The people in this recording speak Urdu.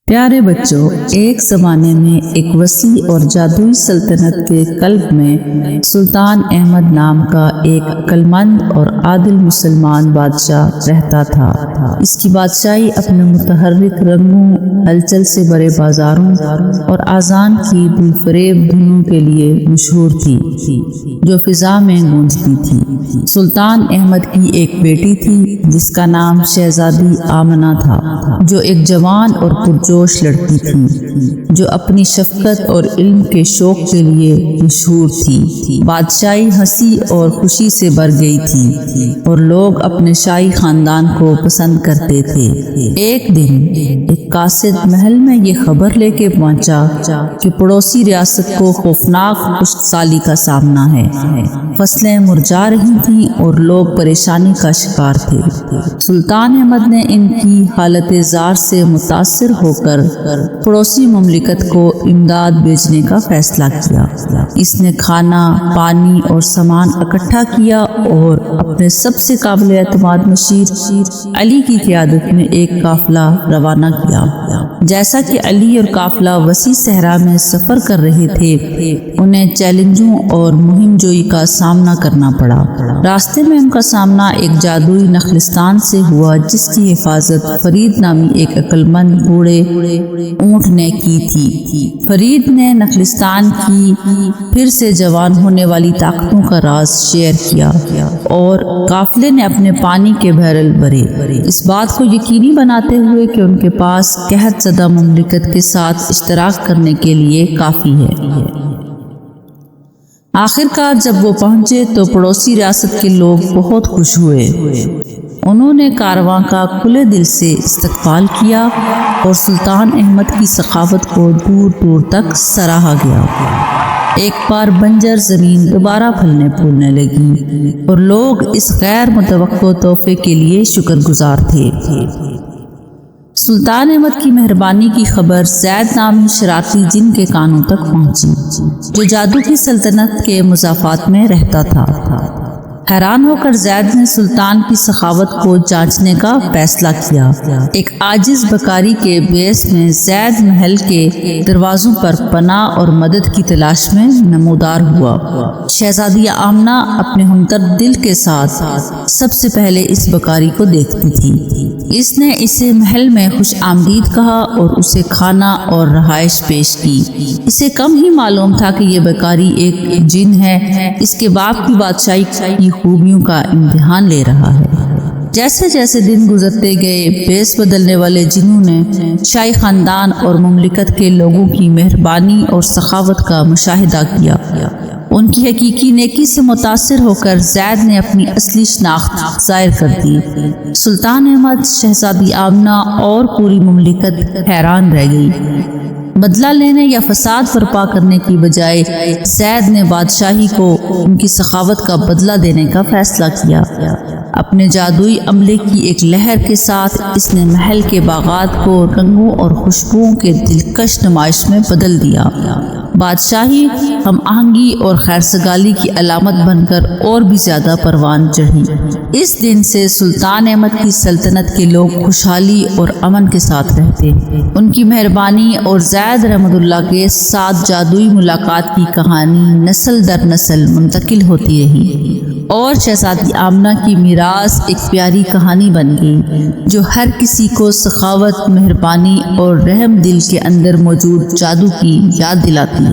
پیارے بچوں، ایک زمانے میں ایک وسیع اور جادوئی سلطنت کے قلب میں سلطان احمد نام کا ایک عقلمند اور عادل مسلمان بادشاہ رہتا تھا۔ اس کی بادشاہی اپنے متحرک رنگوں، ہلچل سے بڑے بازاروں اور اذان کی دلفریب دھنوں کے لیے مشہور تھی جو فضا میں گونجتی تھی۔ سلطان احمد کی ایک بیٹی تھی جس کا نام شہزادی آمنہ تھا، جو ایک جوان اور پرجوش لڑکی تھی جو اپنی شفقت اور علم کے شوق کے لیے مشہور تھی۔ بادشاہی ہنسی اور خوشی سے بھر گئی تھی اور لوگ اپنے شاہی خاندان کو پسند کرتے تھے۔ ایک دن ایک قاصد محل میں یہ خبر لے کے پہنچا کہ پڑوسی ریاست کو خوفناک خشک سالی کا سامنا ہے۔ فصلیں مرجھا رہی تھیں اور لوگ پریشانی کا شکار تھے۔ سلطان احمد نے ان کی حالت زار سے متاثر ہو کر پڑوسی مملکت کو امداد بھیجنے کا فیصلہ کیا۔ اس نے کھانا، پانی اور سامان اکٹھا کیا اور اپنے سب سے قابل اعتماد مشیر علی کی قیادت میں ایک قافلہ روانہ کیا۔ جیسا کہ علی اور قافلہ وسیع صحرا میں سفر کر رہے تھے، انہیں چیلنجوں اور مہم جوئی کا سامنا کرنا پڑا۔ راستے میں ان کا سامنا ایک جادوئی نخلستان سے ہوا جس کی حفاظت فرید نامی ایک عقلمند بوڑھے اونٹ نے کی تھی۔ فرید نے نخلستان کی پھر سے جوان ہونے والی طاقتوں کا راز شیئر کیا اور قافلے نے اپنے پانی کے بیرل بھرے، اس بات کو یقینی بناتے ہوئے کہ ان کے پاس قحط زدہ مملکت کے ساتھ اشتراک کرنے کے لیے کافی ہے۔ آخرکار جب وہ پہنچے تو پڑوسی ریاست کے لوگ بہت خوش ہوئے۔ انہوں نے کارواں کا کھلے دل سے استقبال کیا اور سلطان احمد کی سخاوت کو دور دور تک سراہا گیا۔ ایک بار بنجر زمین دوبارہ پھلنے پھولنے لگی اور لوگ اس غیر متوقع تحفے کے لیے شکر گزار تھے۔ سلطان احمد کی مہربانی کی خبر زید نامی شرارتی جن کے کانوں تک پہنچی جو جادو کی سلطنت کے مضافات میں رہتا تھا۔ حیران ہو کر زید نے سلطان کی سخاوت کو جانچنے کا فیصلہ کیا۔ ایک عاجز بکاری کے بیس میں زید محل کے دروازوں پر پناہ اور مدد کی تلاش میں نمودار ہوا۔ شہزادی آمنہ اپنے ہمدرد دل کے ساتھ سب سے پہلے اس بکاری کو دیکھتی تھی۔ اس نے اسے محل میں خوش آمدید کہا اور اسے کھانا اور رہائش پیش کی۔ اسے کم ہی معلوم تھا کہ یہ بکاری ایک جن ہے، اس کے باپ کی بادشاہی کی خوبیوں کا امتحان لے رہا ہے۔ جیسے جیسے دن گزرتے گئے، بیس بدلنے والے جنوں نے شاہی خاندان اور مملکت کے لوگوں کی مہربانی اور سخاوت کا مشاہدہ کیا۔ ان کی حقیقی نیکی سے متاثر ہو کر زید نے اپنی اصلی شناخت ظاہر کر دی۔ سلطان احمد، شہزادی آمنہ اور پوری مملکت حیران رہ گئی۔ بدلہ لینے یا فساد برپا کرنے کی بجائے زید نے بادشاہی کو ان کی سخاوت کا بدلہ دینے کا فیصلہ کیا۔ اپنے جادوئی عملے کی ایک لہر کے ساتھ اس نے محل کے باغات کو رنگوں اور خوشبوؤں کے دلکش نمائش میں بدل دیا۔ بادشاہی ہم آہنگی اور خیرسگالی کی علامت بن کر اور بھی زیادہ پروان چڑھی۔ اس دن سے سلطان احمد کی سلطنت کے لوگ خوشحالی اور امن کے ساتھ رہتے۔ ان کی مہربانی اور زید رحمۃ اللہ کے ساتھ جادوئی ملاقات کی کہانی نسل در نسل منتقل ہوتی رہی اور شہزادی آمنہ کی میراث ایک پیاری کہانی بن گئی جو ہر کسی کو سخاوت، مہربانی اور رحم دل کے اندر موجود جادو کی یاد دلاتی